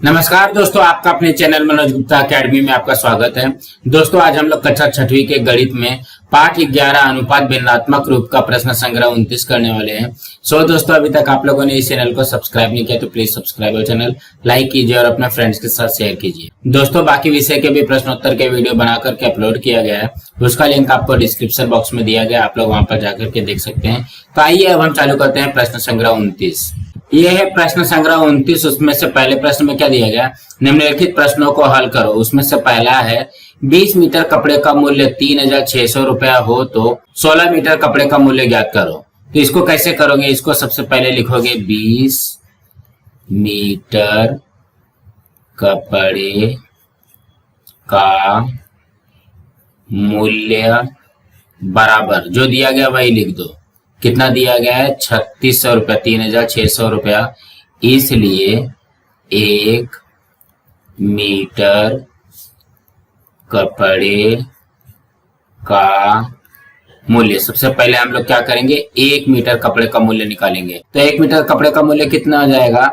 नमस्कार दोस्तों, आपका अपने चैनल मनोज गुप्ता अकेडमी में आपका स्वागत है। दोस्तों, आज हम लोग कक्षा 6वीं के गणित में पाठ 11 अनुपात भिन्नात्मक रूप का प्रश्न संग्रह 29 करने वाले हैं। दोस्तों, अभी तक आप लोगों ने इस चैनल को सब्सक्राइब नहीं किया तो प्लीज सब्सक्राइब चैनल, लाइक कीजिए और अपने फ्रेंड्स के साथ शेयर कीजिए। दोस्तों, बाकी विषय के भी प्रश्नोत्तर के वीडियो बना करके अपलोड किया गया है, उसका लिंक आपको डिस्क्रिप्शन बॉक्स में दिया गया, आप लोग वहां पर जाकर के देख सकते हैं। तो आइए अब हम चालू करते हैं प्रश्न संग्रह 29। ये है प्रश्न संग्रह 29। उसमें से पहले प्रश्न में क्या दिया गया, निम्नलिखित प्रश्नों को हल करो। उसमें से पहला है 20 मीटर कपड़े का मूल्य 3600 रुपया हो तो 16 मीटर कपड़े का मूल्य ज्ञात करो। तो इसको कैसे करोगे, इसको सबसे पहले लिखोगे 20 मीटर कपड़े का मूल्य बराबर जो दिया गया वही लिख दो। कितना दिया गया है, 3600 रुपया, 3600 रुपया, इसलिए 1 मीटर कपड़े का मूल्य। सबसे पहले हम लोग क्या करेंगे, 1 मीटर कपड़े का मूल्य निकालेंगे। तो 1 मीटर कपड़े का मूल्य कितना हो जाएगा,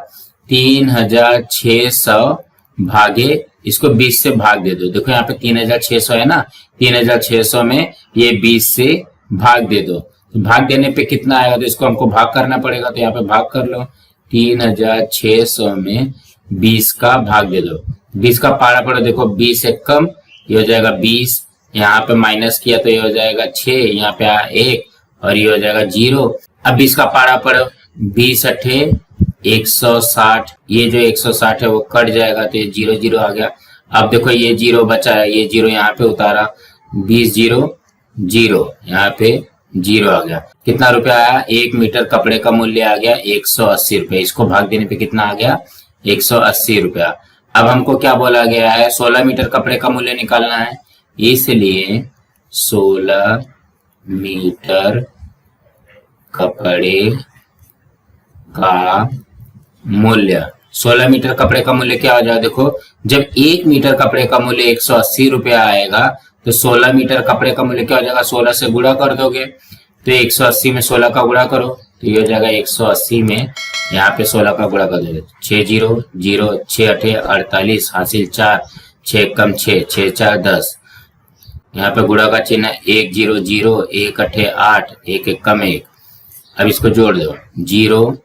3600 भागे, इसको 20 से भाग दे दो। देखो यहाँ पे 3600 है ना, 3600 में ये 20 से भाग दे दो। तो भाग देने पे कितना आएगा, तो इसको हमको भाग करना पड़ेगा। तो यहाँ पे भाग कर लो, 3600 में 20 का भाग दे दो। 20 का पारा पड़ो, देखो 20 एक कम, ये हो जाएगा 20, यहाँ पे माइनस किया तो ये हो जाएगा 6, यहाँ पे 1 और ये हो जाएगा 0। अब 20 का पारा पड़ो, 20 अठे 160, ये जो 160 है वो कट जाएगा तो ये 0 0 आ गया। अब देखो ये 0 बचा है, ये 0 यहाँ पे उतारा, 20 0 0, यहाँ पे 0 आ गया। कितना रुपया आया, 1 मीटर कपड़े का मूल्य आ गया 180 रुपये। इसको भाग देने पे कितना आ गया, 180 रुपया। अब हमको क्या बोला गया है, 16 मीटर कपड़े का मूल्य निकालना है, इसलिए 16 मीटर कपड़े का मूल्य, 16 मीटर कपड़े का मूल्य क्या हो जाएगा, देखो जब 1 मीटर कपड़े का मूल्य 180 रुपया आएगा तो 16 मीटर कपड़े का मूल्य क्या हो जाएगा, 16 से गुणा कर दोगे तो 180 में 16 का गुणा करो तो ये हो जाएगा 180 में यहाँ पे 16 का गुणा कर दोगे, 6 0 0, 6 अठे 48, हासिल 4, 6 कम 6, 6 4 10, यहाँ पे गुणा का चिन्ह 1 0 0, 1 अठे 8, 1 1 कम 1। अब इसको जोड़ दो, 0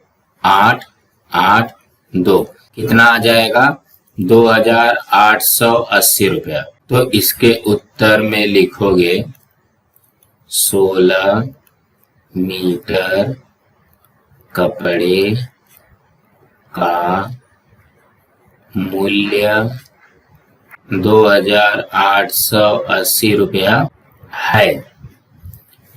8 8 2, कितना आ जाएगा, 2880 रुपया। तो इसके उत्तर में लिखोगे 16 मीटर कपड़े का मूल्य 2880 रुपया है।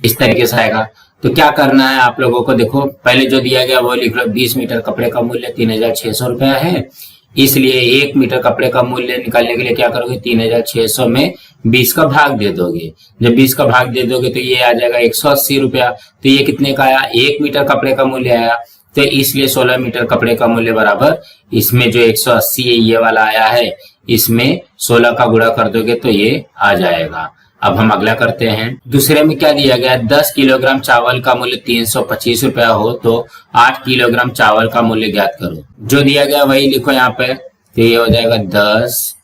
इस तरीके से आएगा। तो क्या करना है आप लोगों को, देखो पहले जो दिया गया वो लिख लो, 20 मीटर कपड़े का मूल्य 3600 रुपया है, इसलिए 1 मीटर कपड़े का मूल्य निकालने के लिए क्या करोगे, 3600 में 20 का भाग दे दोगे। जब 20 का भाग दे दोगे तो ये आ जाएगा 180 रुपया। तो ये कितने का आया, 1 मीटर कपड़े का मूल्य आया, तो इसलिए 16 मीटर कपड़े का मूल्य बराबर इसमें जो 180 है ये वाला आया है, इसमें 16 का गुणा कर दोगे तो ये आ जाएगा। अब हम अगला करते हैं। दूसरे में क्या दिया गया, 10 किलोग्राम चावल का मूल्य 325 रुपया हो तो 8 किलोग्राम चावल का मूल्य ज्ञात करो। जो दिया गया वही लिखो यहाँ पे। तो ये हो जाएगा 10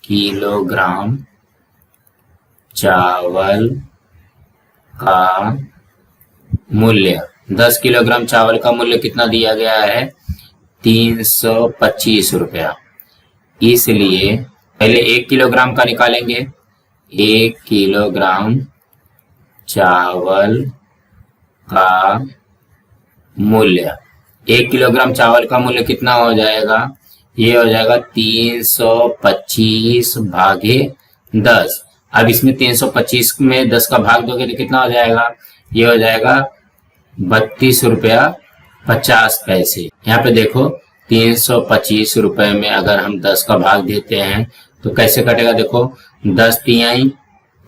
किलोग्राम चावल का मूल्य, 10 किलोग्राम चावल का मूल्य कितना दिया गया है, 325 रुपया। इसलिए पहले 1 किलोग्राम का निकालेंगे, 1 किलोग्राम चावल का मूल्य, 1 किलोग्राम चावल का मूल्य कितना हो जाएगा, ये हो जाएगा 325 भागे 10। अब इसमें 325 में 10 का भाग दोगे तो कितना हो जाएगा, ये हो जाएगा 32 रुपया 50 पैसे। यहाँ पे देखो 325 रुपए में अगर हम 10 का भाग देते हैं तो कैसे कटेगा, देखो 10 तिहाई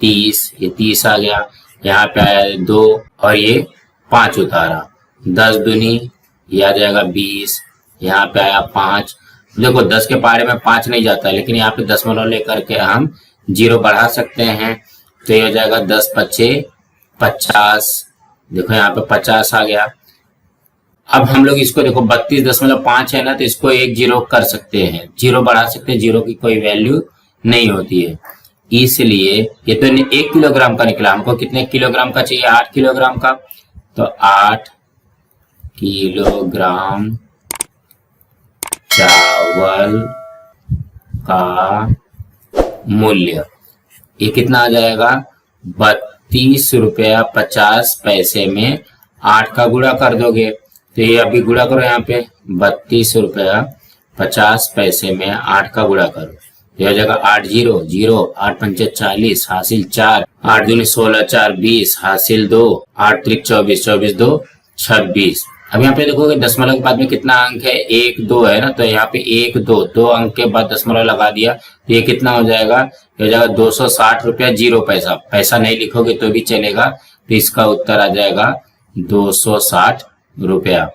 30, ये 30 आ गया, यहाँ पे आया 2 और ये 5 उतारा, 10 दूनी ये आ जाएगा 20, यहाँ पे आया 5। देखो 10 के पारे में 5 नहीं जाता है, लेकिन यहाँ पे दशमलव लेकर के हम 0 बढ़ा सकते हैं। तो ये हो जाएगा 10 पच्चे 50, देखो यहाँ पे 50 आ गया। अब हम लोग इसको देखो 32.5 है ना, तो इसको एक जीरो कर सकते हैं, जीरो बढ़ा सकते हैं, जीरो की कोई वैल्यू नहीं होती है, इसलिए ये तो 1 किलोग्राम का निकला। हमको कितने किलोग्राम का चाहिए? 8 किलोग्राम का। तो 8 किलोग्राम चावल का मूल्य, ये कितना आ जाएगा? 32.50 रुपया में 8 का गुणा कर दोगे, तो ये अभी गुणा करो यहाँ पे, 32.50 रुपया में 8 का गुणा करो, यह हो जाएगा 8 जीरो जीरो, 8 पंचे 40, हासिल 4, 8 दूनी 16, 4 20, हासिल 2, 8 त्रिक 24, 24 2 26। अब यहाँ पे देखोगे दशमलव के बाद में कितना अंक है? 1 2 है ना, तो यहाँ पे 1 2, 2 अंक के बाद दशमलव लगा दिया, तो ये कितना हो जाएगा? ये हो जाएगा 260 रुपया 0 पैसा। पैसा नहीं लिखोगे तो भी चलेगा, तो इसका उत्तर आ जाएगा 260 रुपया।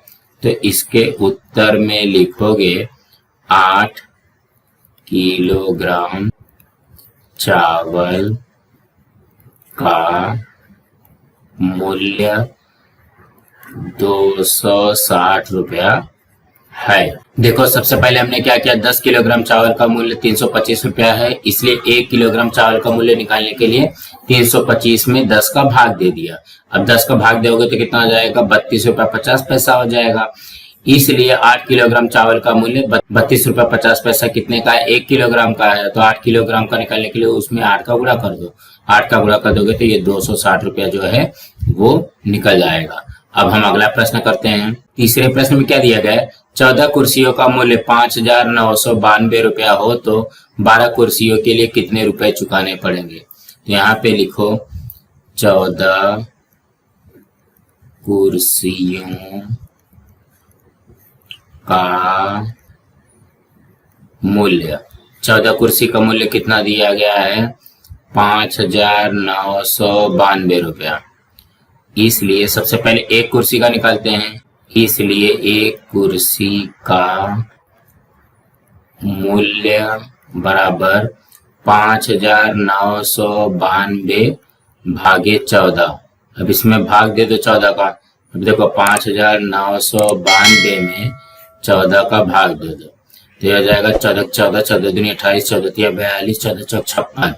तो इसके उत्तर में लिखोगे 8 किलोग्राम चावल का मूल्य 260 रुपया है। देखो सबसे पहले हमने क्या किया, 10 किलोग्राम चावल का मूल्य 325 रुपया है, इसलिए 1 किलोग्राम चावल का मूल्य निकालने के लिए 325 में 10 का भाग दे दिया। अब 10 का भाग दोगे तो कितना हो जाएगा? 32.50 हो जाएगा। इसलिए 8 किलोग्राम चावल का मूल्य 32.50 कितने का है? 1 किलोग्राम का है। तो 8 किलोग्राम का निकालने के लिए उसमें 8 का गुणा कर दो, 8 का गुणा कर दोगे तो ये 260 रुपया जो है वो निकल जाएगा। अब हम अगला प्रश्न करते हैं। तीसरे प्रश्न में क्या दिया गया है? 14 कुर्सियों का मूल्य 5,992 रुपया हो तो 12 कुर्सियों के लिए कितने रुपए चुकाने पड़ेंगे? तो यहाँ पे लिखो 14 कुर्सियों का मूल्य, 14 कुर्सी का मूल्य कितना दिया गया है? 5,992 रुपया। इसलिए सबसे पहले एक कुर्सी का निकालते हैं, इसलिए एक कुर्सी का मूल्य बराबर 5,992 भागे 14। अब इसमें भाग दे दो 14 का। अब देखो 5,992 में 14 का भाग दे दो, तो यह हो जाएगा 14 14, 14 दूनी 28, 14 तिया 42, 14 चौक 56।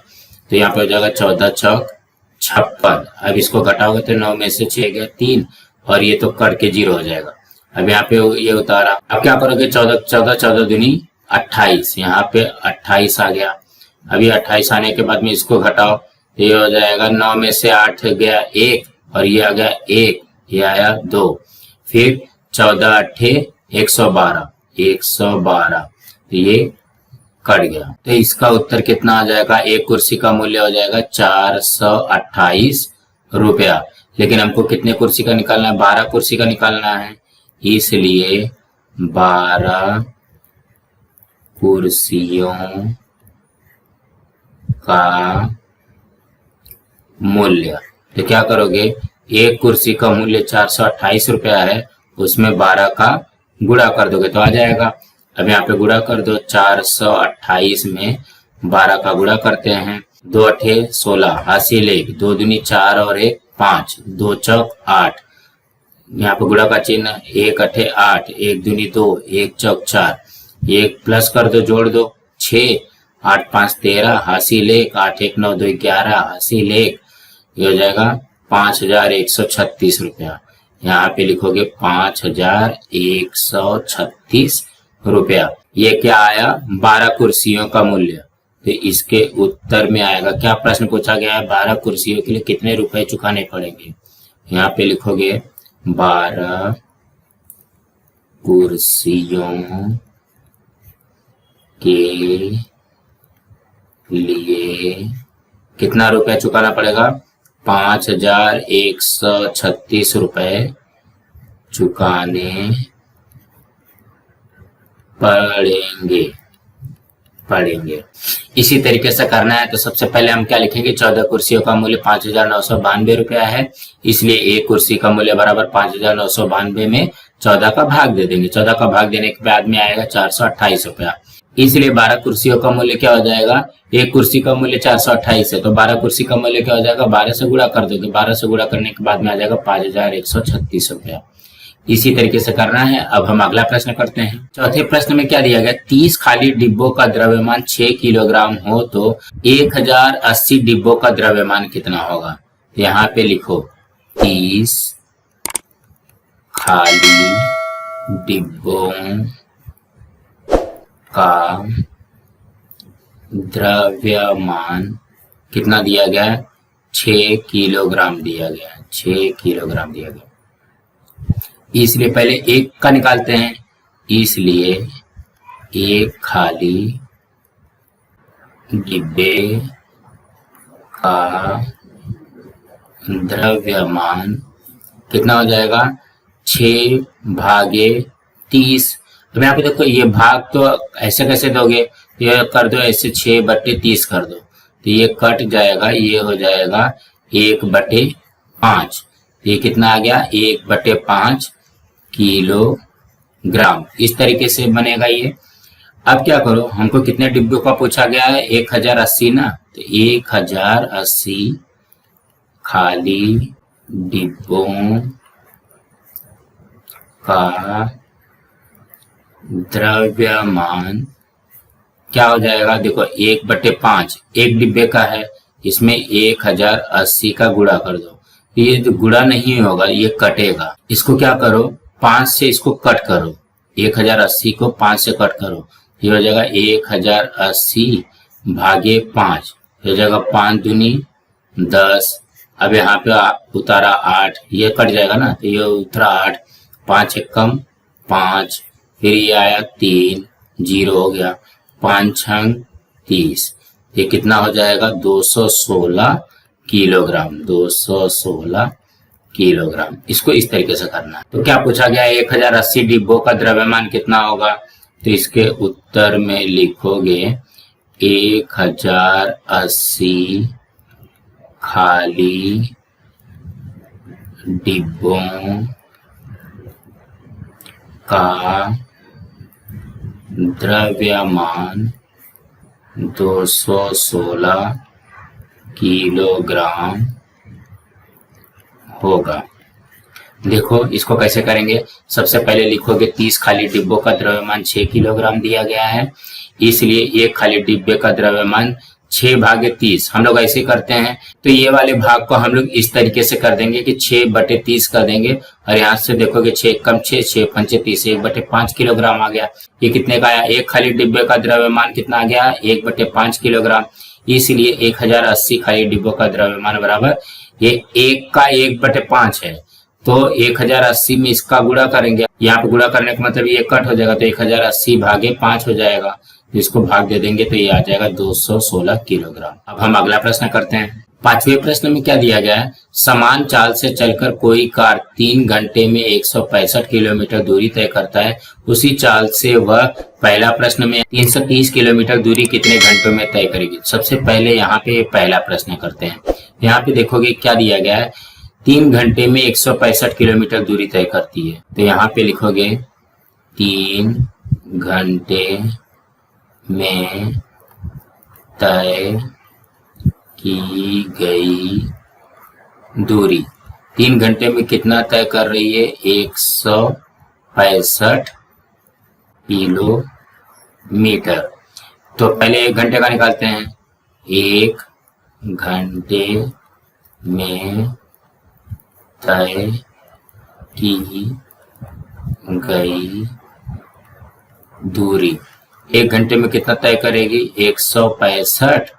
तो यहाँ पे हो जाएगा 14 चौक 56। अब इसको घटाओगे तो 9 में से 6 गया 3, और ये तो कट के 0 हो जाएगा। अब यहाँ पे ये उतारा, अब क्या करोगे? 14 14, 14 दूनी 28, यहाँ पे 28 आ गया। अभी 28 आने के बाद में इसको घटाओ, तो ये हो जाएगा 9 में से 8 गया 1, और ये आ गया 1, ये आया 2, फिर 14 8 112, 112, तो ये कट गया। तो इसका उत्तर कितना आ जाएगा? एक कुर्सी का मूल्य हो जाएगा 428 रुपया। लेकिन हमको कितने कुर्सी का निकालना है? 12 कुर्सी का निकालना है, इसलिए 12 कुर्सियों का मूल्य। तो क्या करोगे? एक कुर्सी का मूल्य 428 रुपया है, उसमें 12 का गुणा कर दोगे तो आ जाएगा। अब यहाँ पे गुणा कर दो, 428 में 12 का गुणा करते हैं, 2 अठे 16, हासिल 1, 2 दूनी 4 और 1 5, 2 चौक 8, यहाँ पे गुणा का चिन्ह, 1 अठे 8, 1 दूनी 2, 1 चौक 4, 1 प्लस कर दो, जोड़ दो 6, 8 5 13, हासिल 1, 8 1 9 2 11, हासिल 1, ये हो जाएगा 5,136 रुपया। यहाँ पे लिखोगे 5,136 रुपया। ये क्या आया? 12 कुर्सियों का मूल्य। तो इसके उत्तर में आएगा, क्या प्रश्न पूछा गया है? 12 कुर्सियों के लिए कितने रुपए चुकाने पड़ेंगे? यहाँ पे लिखोगे 12 कुर्सियों के लिए कितना रुपया चुकाना पड़ेगा? 5,136 रुपए चुकाने पड़ेंगे। इसी तरीके से करना है तो सबसे पहले हम क्या लिखेंगे? 14 कुर्सियों का मूल्य 5,992 रुपया है, इसलिए एक कुर्सी का मूल्य बराबर 5,992 में 14 का भाग दे देंगे। 14 का भाग देने के बाद में आएगा 428 रुपया। इसलिए 12 कुर्सियों का मूल्य क्या हो जाएगा? एक कुर्सी का मूल्य 428 है, तो 12 कुर्सी का मूल्य क्या हो जाएगा? 12 से गुणा कर दोगे, 12 से गुणा करने के बाद में आ जाएगा 5,136 रुपया। इसी तरीके से करना है। अब हम अगला प्रश्न करते हैं। चौथे प्रश्न में क्या दिया गया, 30 खाली डिब्बों का द्रव्यमान 6 किलोग्राम हो तो 1080 डिब्बों का द्रव्यमान कितना होगा। यहाँ पे लिखो 30 खाली डिब्बों का द्रव्यमान कितना दिया गया है, 6 किलोग्राम दिया गया है, 6 किलोग्राम दिया गया। इसलिए पहले एक का निकालते हैं, इसलिए एक खाली डिब्बे का द्रव्यमान कितना हो जाएगा, 6 भागे 30। तो यहाँ पे देखो ये भाग तो ऐसे कैसे दोगे, ये कर दो ऐसे 6/30 कर दो, तो ये कट जाएगा, ये हो जाएगा 1/5। ये कितना आ गया, 1/5 किलोग्राम। इस तरीके से बनेगा ये। अब क्या करो, हमको कितने डिब्बों का पूछा गया है, 1080 ना, तो 1080 खाली डिब्बों का द्रव्यमान क्या हो जाएगा, देखो 1/5 एक डिब्बे का है, इसमें 1080 का गुणा कर दो। ये जो गुणा नहीं होगा ये कटेगा, इसको क्या करो 5 से इसको कट करो, 1080 को 5 से कट करो, ये हो जाएगा 1080 भागे 5, हो जाएगा 5 दूनी 10। अब यहाँ पे उतारा 8, ये कट जाएगा ना, तो ये उतरा 8, 5 एकम 5, फिर ये आया 3, 0 हो गया, 5 छंग 30, ये कितना हो जाएगा 216 किलोग्राम, 216 किलोग्राम। इसको इस तरीके से करना है। तो क्या पूछा गया, 1080 डिब्बों का द्रव्यमान कितना होगा, तो इसके उत्तर में लिखोगे 1080 खाली डिब्बों का द्रव्यमान 216 किलोग्राम होगा। देखो इसको कैसे करेंगे, सबसे पहले लिखोगे 30 खाली डिब्बों का द्रव्यमान 6 किलोग्राम दिया गया है, इसलिए एक खाली डिब्बे का द्रव्यमान 6 भागे 30 हम लोग ऐसे करते हैं। तो ये वाले भाग को हम लोग इस तरीके से कर देंगे कि 6/30 कर देंगे, और यहाँ से देखोगे 6 कम 6, 6 पंचे 30, 1/5 किलोग्राम आ गया। ये कितने का आया, एक खाली डिब्बे का द्रव्यमान कितना आ गया, 1/5 किलोग्राम। इसलिए 1080 खाली डिब्बों का द्रव्यमान बराबर, ये 1 का 1/5 है, तो 1080 में इसका गुणा करेंगे, यहाँ पे गुणा करने का मतलब ये कट हो जाएगा, तो 1080 भागे 5 हो जाएगा, इसको भाग दे देंगे तो ये आ जाएगा 216 किलोग्राम। अब हम अगला प्रश्न करते हैं। पांचवें प्रश्न में क्या दिया गया है, समान चाल से चलकर कोई कार 3 घंटे में 165 किलोमीटर दूरी तय करता है, उसी चाल से वह पहला प्रश्न में 330 किलोमीटर दूरी कितने घंटों में तय करेगी। सबसे पहले यहाँ पे पहला प्रश्न करते हैं। यहाँ पे देखोगे क्या दिया गया है, 3 घंटे में 165 किलोमीटर दूरी तय करती है, तो यहाँ पे लिखोगे 3 घंटे में तय की गई दूरी, 3 घंटे में कितना तय कर रही है, 165 किलोमीटर। तो पहले 1 घंटे का निकालते हैं, 1 घंटे में तय की गई दूरी, 1 घंटे में कितना तय करेगी, 165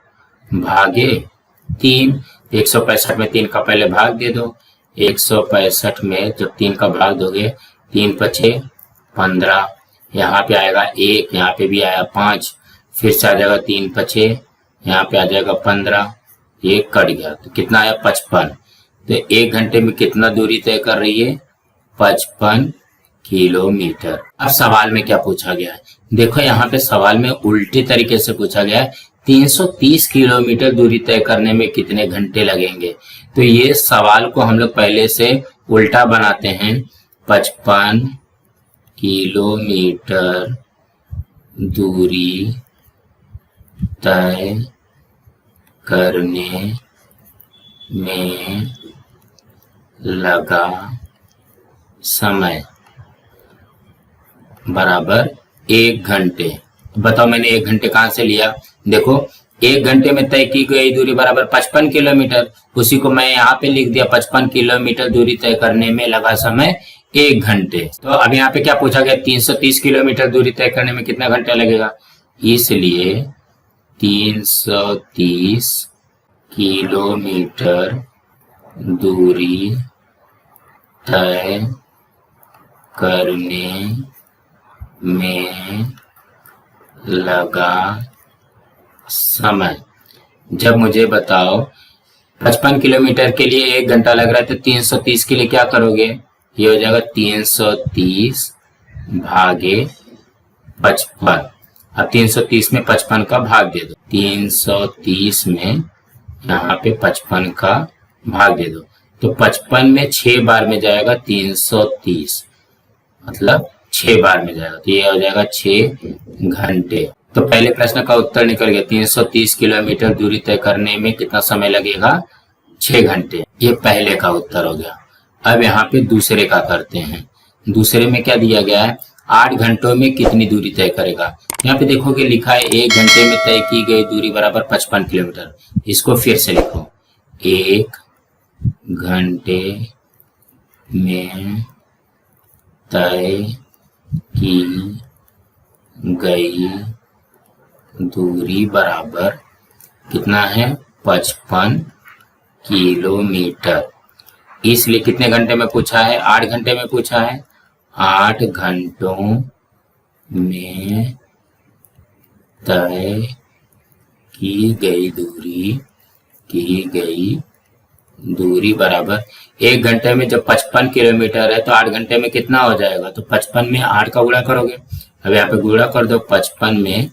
भागे 3, 165 में 3 का पहले भाग दे दो, 165 में जब 3 का भाग दोगे, 3 पचे 15, यहाँ पे आएगा 1, यहाँ पे भी आया 5, फिर से आ जाएगा 3 पचे, यहाँ पे आ जाएगा 15, ये कट गया, तो कितना आया 55। तो 1 घंटे में कितना दूरी तय कर रही है, 55 किलोमीटर। अब सवाल में क्या पूछा गया है, देखो यहाँ पे सवाल में उल्टे तरीके से पूछा गया है, 330 किलोमीटर दूरी तय करने में कितने घंटे लगेंगे। तो ये सवाल को हम लोग पहले से उल्टा बनाते हैं, 55 किलोमीटर दूरी तय करने में लगा समय बराबर 1 घंटे। बताओ मैंने 1 घंटे कहां से लिया? देखो 1 घंटे में तय की गई दूरी बराबर 55 किलोमीटर, उसी को मैं यहाँ पे लिख दिया 55 किलोमीटर दूरी तय करने में लगा समय 1 घंटे। तो अब यहाँ पे क्या पूछा गया? 330 किलोमीटर दूरी तय करने में कितना घंटा लगेगा? इसलिए 330 किलोमीटर दूरी तय करने में लगा समय। जब मुझे बताओ 55 किलोमीटर के लिए 1 घंटा लग रहा है, तो 330 के लिए क्या करोगे? ये हो जाएगा 330 भागे 55। अब 330 में 55 का भाग दे दो, 330 में यहाँ पे 55 का भाग दे दो, तो 55 में 6 बार में जाएगा 330, मतलब 6 बार में जाएगा, तो ये हो जाएगा 6 घंटे। तो पहले प्रश्न का उत्तर निकल गया। 330 किलोमीटर दूरी तय करने में कितना समय लगेगा? 6 घंटे। ये पहले का उत्तर हो गया। अब यहाँ पे दूसरे का करते हैं। दूसरे में क्या दिया गया है? 8 घंटों में कितनी दूरी तय करेगा? यहाँ पे देखोगे लिखा है 1 घंटे में तय की गई दूरी बराबर 55 किलोमीटर। इसको फिर से लिखो, 1 घंटे में तय की गई दूरी बराबर कितना है? 55 किलोमीटर। इसलिए कितने घंटे में पूछा है? 8 घंटे में पूछा है। 8 घंटों में तय की गई दूरी बराबर 1 घंटे में जब 55 किलोमीटर है तो 8 घंटे में कितना हो जाएगा? तो 55 में 8 का गुणा करोगे। अब यहाँ पे गुणा कर दो, 55 में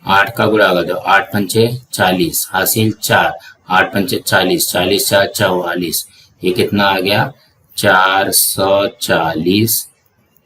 8 का गुणा कर दो, 8 पंचे 40 हासिल 4, 8 पंचे 40, 40 4 44, ये कितना आ गया? 440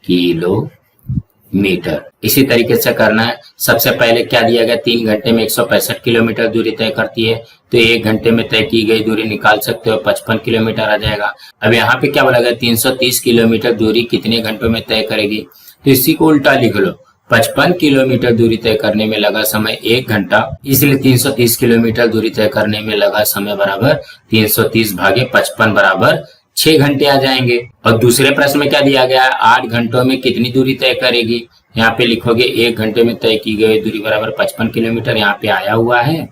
किलोमीटर। इसी तरीके से करना है। सबसे पहले क्या दिया गया? 3 घंटे में 165 किलोमीटर दूरी तय करती है, तो 1 घंटे में तय की गई दूरी निकाल सकते हो, 55 किलोमीटर आ जाएगा। अब यहाँ पे क्या बोला गया? 330 किलोमीटर दूरी कितने घंटों में तय करेगी? तो इसी को उल्टा लिख लो, 55 किलोमीटर दूरी तय करने में लगा समय 1 घंटा, इसलिए 330 किलोमीटर दूरी तय करने में लगा समय बराबर 330 भागे 55 बराबर 6 घंटे आ जाएंगे। और दूसरे प्रश्न में क्या दिया गया है? 8 घंटों में कितनी दूरी तय करेगी? यहाँ पे लिखोगे 1 घंटे में तय की गई दूरी बराबर 55 किलोमीटर, यहाँ पे आया हुआ है,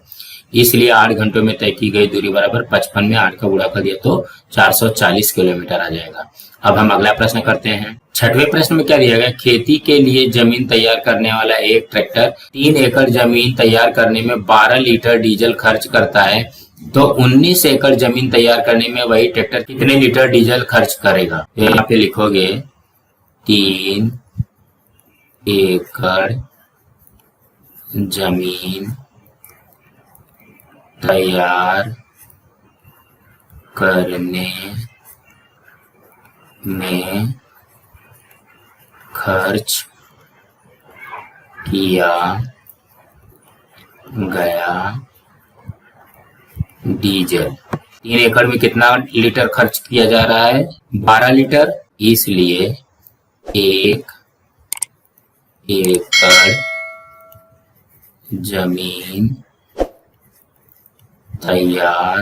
इसलिए 8 घंटों में तय की गई दूरी बराबर 55 में 8 का गुणा कर दिया तो 440 किलोमीटर आ जाएगा। अब हम अगला प्रश्न करते हैं। छठवें प्रश्न में क्या दिया गया? खेती के लिए जमीन तैयार करने वाला एक ट्रैक्टर 3 एकड़ जमीन तैयार करने में 12 लीटर डीजल खर्च करता है, तो 19 एकड़ जमीन तैयार करने में वही ट्रैक्टर कितने लीटर डीजल खर्च करेगा? यहाँ पे लिखोगे 3 एकड़ जमीन तैयार करने में खर्च किया गया डीजल। 3 एकड़ में कितना लीटर खर्च किया जा रहा है? 12 लीटर, इसलिए 1 एकड़ जमीन तैयार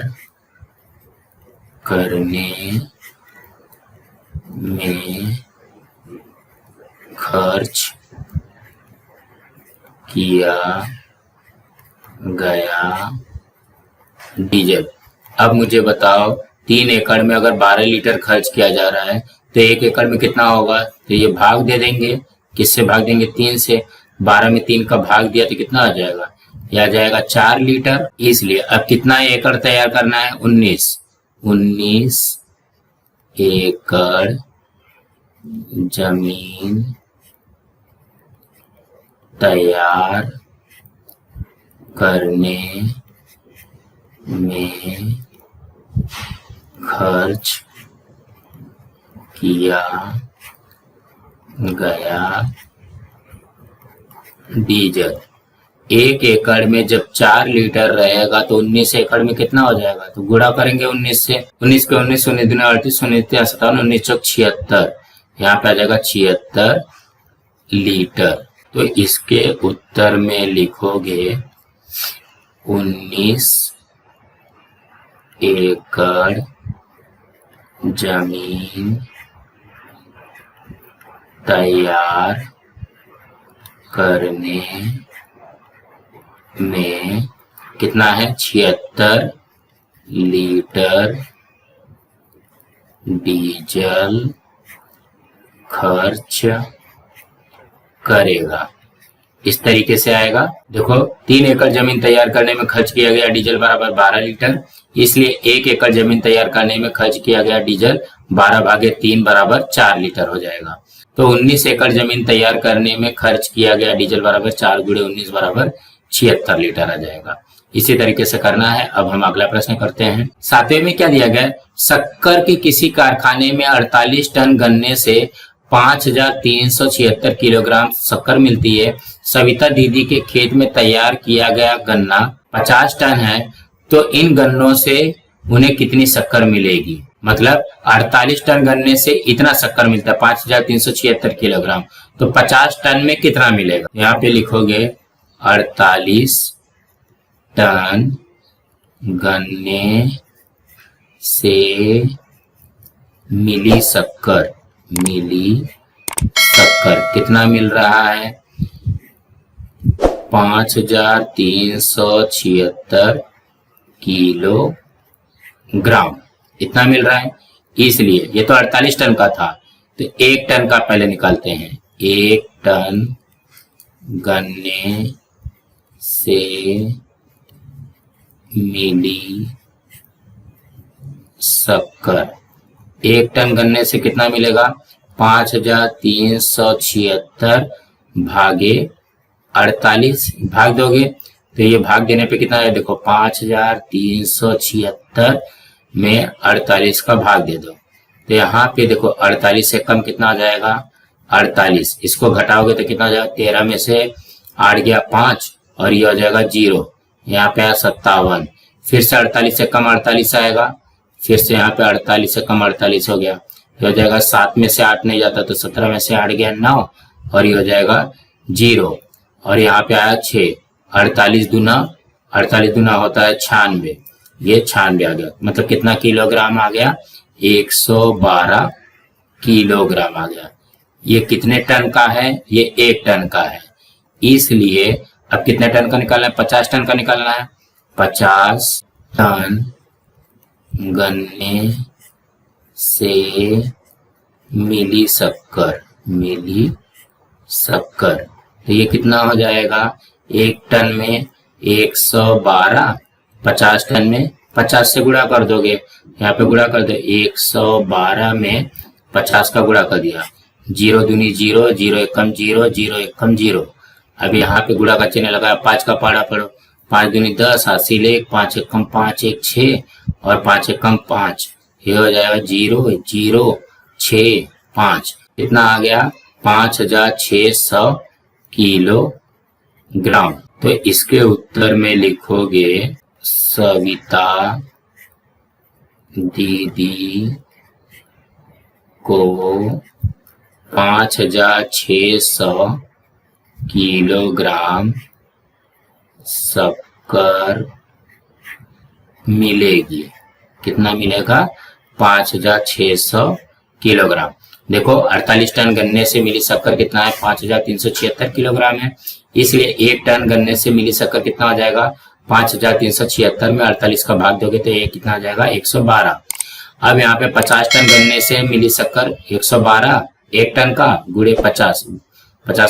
करने में खर्च किया गया डीजल। अब मुझे बताओ 3 एकड़ में अगर 12 लीटर खर्च किया जा रहा है तो 1 एकड़ में कितना होगा? तो ये भाग दे देंगे, किससे भाग देंगे? 3 से। 12 में 3 का भाग दिया तो कितना आ जाएगा? यह आ जाएगा 4 लीटर। इसलिए अब कितना एकड़ तैयार करना है? 19 एकड़ जमीन तैयार करने में खर्च किया गया डीजल। 1 एकड़ में जब 4 लीटर रहेगा तो 19 एकड़ में कितना हो जाएगा? तो गुणा करेंगे 19 से, 19 के 19 19 दूनी 38, 19 57, 19 चौक 76, यहाँ पे आ जाएगा 76 लीटर। तो इसके उत्तर में लिखोगे 19 एकड़ जमीन तैयार करने में कितना है, 76 लीटर डीजल खर्च करेगा। इस तरीके से आएगा। देखो 3 एकड़ जमीन तैयार करने में खर्च किया गया डीजल बराबर 12 लीटर, इसलिए 1 एकड़ जमीन तैयार करने में खर्च किया गया डीजल 12/3 बराबर 4 लीटर हो जाएगा। तो 19 एकड़ जमीन तैयार करने में खर्च किया गया डीजल बराबर 4 × 19 बराबर 76 लीटर आ जाएगा। इसी तरीके से करना है। अब हम अगला प्रश्न करते हैं। 7वें में क्या दिया गया, शक्कर के किसी कारखाने में 48 टन गन्ने से 5376 किलोग्राम शक्कर मिलती है। सविता दीदी के खेत में तैयार किया गया गन्ना 50 टन है, तो इन गन्नों से उन्हें कितनी शक्कर मिलेगी। मतलब 48 टन गन्ने से इतना शक्कर मिलता है 5376 किलोग्राम, तो 50 टन में कितना मिलेगा। यहाँ पे लिखोगे 48 टन गन्ने से मिली शक्कर कितना मिल रहा है, 5376 किलोग्राम इतना मिल रहा है। इसलिए ये तो 48 टन का था, तो 1 टन का पहले निकालते हैं। 1 टन गन्ने से मिली शक्कर, 1 टन गन्ने से कितना मिलेगा, 5376 भागे 48 भाग दोगे तो ये भाग देने पे कितना है, देखो 5376 में 48 का भाग दे दो, तो यहाँ पे देखो 48 से कम कितना आ जाएगा, 48। इसको घटाओगे तो कितना आ जाएगा, 13 में से 8 गया 5 और ये हो जाएगा 0, यहाँ पे आया 57। फिर से 48 से कम 48 आएगा, फिर से यहाँ पे 48 से कम 48 हो गया, ये हो जाएगा 7 में से 8 नहीं जाता तो 17 में से 8 गया 9 और ये हो जाएगा 0 और यहाँ पे आया 6। 48 दूना होता है 96, ये 96 आ गया। मतलब कितना किलोग्राम आ गया, 112 किलोग्राम आ गया। ये कितने टन का है, ये 1 टन का है। इसलिए अब कितने टन का निकालना है, 50 टन का निकालना है। 50 टन गन्ने से मिली शक्कर, तो ये कितना हो जाएगा, 1 टन में 112, 50 टन में 50 से गुणा कर दोगे, यहाँ पे गुणा कर दो, 112 में 50 का गुणा कर दिया, 0 दूनी 0, 0 एकम 0, 0 एकम 0। अब यहाँ पे गुणा का चिन्ह लगाया, 5 का पाड़ा पढ़ो, 5 दूनी 10, 80 ले 5 एकम 5 1 6 और 5 एकम 5, ये हो जाएगा 0 0 6 5, कितना आ गया, 5600 किलोग्राम। तो इसके उत्तर में लिखोगे सविता दीदी को 5600 किलोग्राम शक्कर मिलेगी। कितना मिलेगा, 5600 किलोग्राम। देखो 48 टन गन्ने से मिली शक्कर कितना है, 5376 किलोग्राम है। इसलिए 1 टन गन्ने से मिली शक्कर कितना आ जाएगा, 5376 में 48 का भाग दोगे तो ये कितना आ जाएगा, 112। अब यहाँ पे 50 टन गन्ने से मिली शक्कर 112, 1 टन का गुणे 50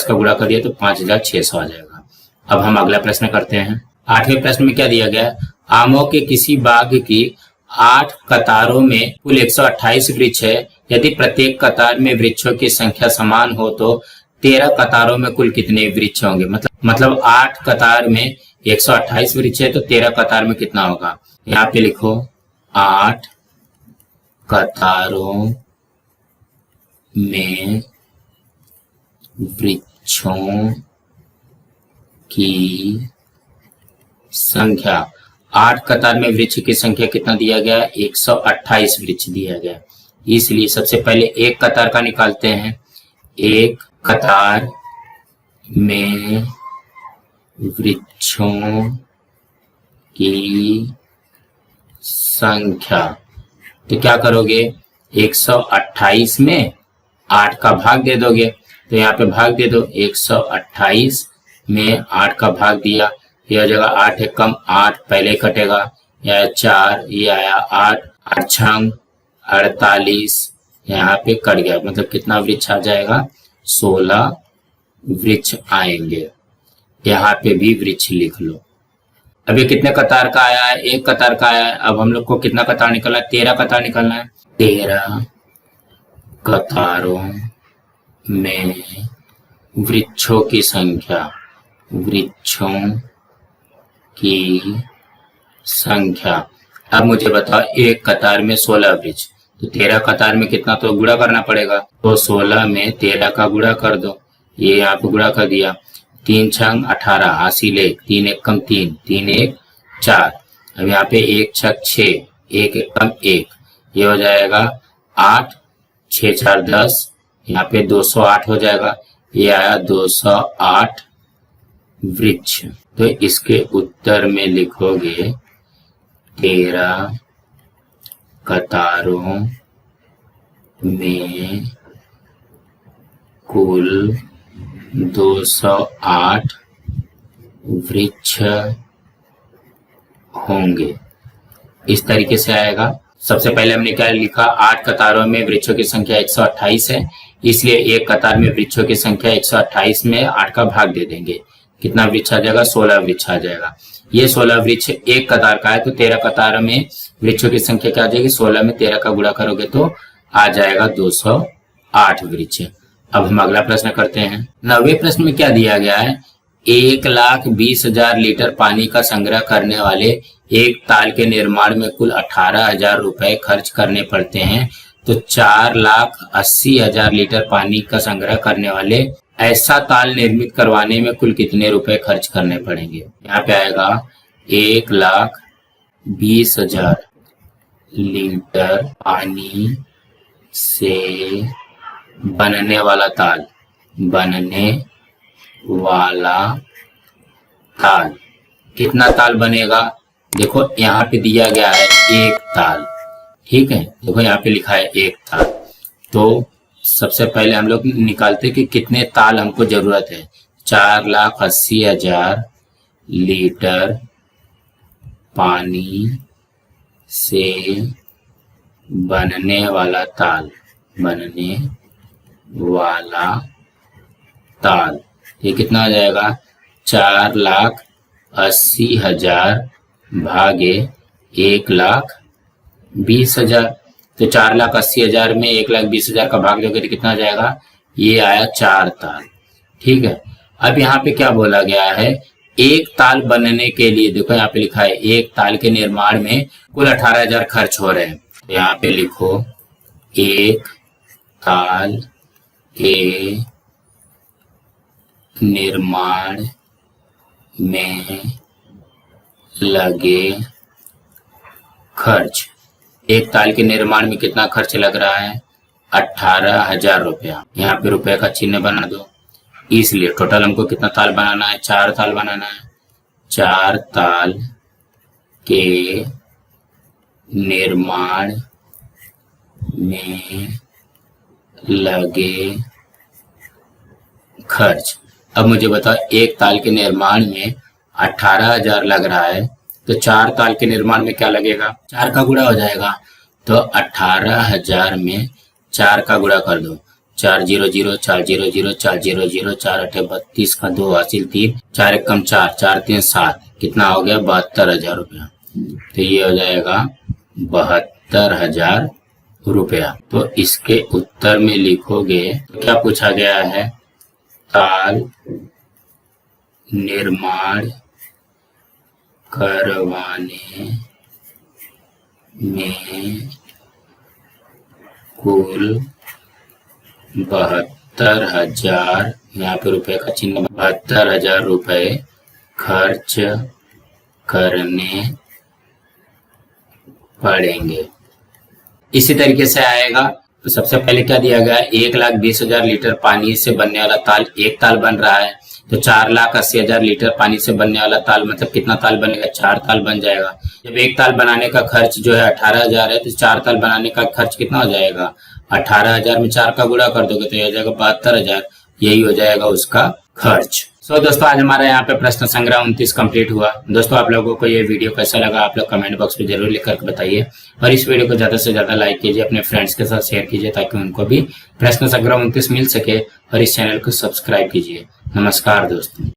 का गुणा कर दिया तो 5600 आ जाएगा। अब हम अगला प्रश्न करते हैं। 8वें प्रश्न में क्या दिया गया, आमों के किसी बाग की 8 कतारों में कुल 128 वृक्ष है। यदि प्रत्येक कतार में वृक्षों की संख्या समान हो तो 13 कतारों में कुल कितने वृक्ष होंगे। मतलब 8 कतार में 128 वृक्ष है तो 13 कतार में कितना होगा। यहाँ पे लिखो 8 कतारों में वृक्षों की संख्या, 8 कतार में वृक्ष की संख्या कितना दिया गया, 128 वृक्ष दिया गया। इसलिए सबसे पहले एक कतार का निकालते हैं। एक कतार में वृक्षों की संख्या। तो क्या करोगे, 128 में 8 का भाग दे दोगे। तो यहाँ पे भाग दे दो, 128 में 8 का भाग दिया, यह जगह 8 एक कम 8 पहले कटेगा, यह 4, ये आया 8, 8 छंग 48, यहाँ पे कट गया, मतलब कितना वृक्ष आ जाएगा, 16 वृक्ष आएंगे। यहाँ पे भी वृक्ष लिख लो। अब ये कितने कतार का आया है, एक कतार का आया है। अब हम लोग को कितना कतार निकलना है, 13 कतार निकलना है। 13 कतारों में वृक्षों की संख्या, वृक्षों की संख्या। अब मुझे बताओ, एक कतार में 16 वृक्ष, तो 13 कतार में कितना, तो गुणा करना पड़ेगा। तो 16 में 13 का गुणा कर दो, ये यहाँ पे गुणा कर दिया, 3 छंग 18, हासिल 1, 3 एक कम 3, 3 एक 4। अब यहाँ पे 1 छक 6, 1 एक कम 1, ये हो जाएगा 8, 6 4 10, यहाँ पे 208 हो जाएगा, ये आया 208 वृक्ष। तो इसके उत्तर में लिखोगे 13 कतारों में कुल 208 वृक्ष होंगे। इस तरीके से आएगा। सबसे पहले हमने क्या लिखा, 8 कतारों में वृक्षों की संख्या 128 है, इसलिए एक कतार में वृक्षों की संख्या 128 में 8 का भाग दे देंगे, कितना वृक्ष आ जाएगा, 16 वृक्ष आ जाएगा। ये 16 वृक्ष एक कतार का है, तो 13 कतार में वृक्षों की संख्या क्या आ जाएगी, 16 में 13 का गुणा करोगे तो आ जाएगा 208 वृक्ष। अब हम अगला प्रश्न करते हैं। 9वें प्रश्न में क्या दिया गया है, 1,20,000 लीटर पानी का संग्रह करने वाले एक ताल के निर्माण में कुल 18,000 रुपए खर्च करने पड़ते हैं, तो 4,80,000 लीटर पानी का संग्रह करने वाले ऐसा ताल निर्मित करवाने में कुल कितने रुपए खर्च करने पड़ेंगे। यहाँ पे आएगा 1,20,000 लीटर पानी से बनने वाला ताल, बनने वाला ताल, कितना ताल बनेगा, देखो यहाँ पे दिया गया है एक ताल, ठीक है, देखो यहाँ पे लिखा है एक ताल। तो सबसे पहले हम लोग निकालते कि कितने ताल हमको जरूरत है। 4,80,000 लीटर पानी से बनने वाला ताल, बनने वाला ताल, ये कितना आ जाएगा, 4,80,000 भागे 1,20,000। तो 4,80,000 में 1,20,000 का भाग दोगे तो कितना आ जाएगा, ये आया 4 ताल, ठीक है। अब यहाँ पे क्या बोला गया है, एक ताल बनने के लिए, देखो यहाँ पे लिखा है एक ताल के निर्माण में कुल 18,000 खर्च हो रहे हैं। तो यहाँ पे लिखो एक ताल के निर्माण में लगे खर्च, एक ताल के निर्माण में कितना खर्च लग रहा है, 18,000 रुपया। यहाँ पे रुपए का चिन्ह बना दो, इसलिए टोटल हमको कितना ताल बनाना है, 4 ताल बनाना है। 4 ताल के निर्माण में लगे खर्च। अब मुझे बताओ, एक ताल के निर्माण में 18,000 लग रहा है, तो 4 ताल के निर्माण में क्या लगेगा, 4 का गुणा हो जाएगा। तो 18,000 में 4 का गुणा कर दो, 4 0 0 4 0 0 4 0 0 4 8 32 का 2 हासिल 3, 4 एक कम 4 4 3 7, कितना हो गया, 72,000 रुपया। तो ये हो जाएगा 72,000 रुपया। तो इसके उत्तर में लिखोगे, क्या पूछा गया है, ताल निर्माण करवाने में कुल 72,000, यहाँ पे रुपए का चिन्ह, 72,000 रुपए खर्च करने पड़ेंगे। इसी तरीके से आएगा। तो सबसे पहले क्या दिया गया है, 1,20,000 लीटर पानी से बनने वाला ताल, एक ताल बन रहा है, तो 4,80,000 लीटर पानी से बनने वाला ताल मतलब कितना ताल बनेगा? 4 ताल बन जाएगा। जब एक ताल बनाने का खर्च जो है 18,000 है तो 4 ताल बनाने का खर्च कितना हो जाएगा? 18,000 में 4 का गुणा कर दोगे तो ये हो जाएगा 72,000। यही हो जाएगा उसका खर्च। दोस्तों आज हमारा यहाँ पे प्रश्न संग्रह 29 कंप्लीट हुआ। दोस्तों आप लोगों को ये वीडियो कैसा लगा आप लोग कमेंट बॉक्स में जरूर लिख कर बताइए और इस वीडियो को ज्यादा से ज्यादा लाइक कीजिए, अपने फ्रेंड्स के साथ शेयर कीजिए ताकि उनको भी प्रश्न संग्रह 29 मिल सके और इस चैनल को सब्सक्राइब कीजिए। नमस्कार दोस्तों।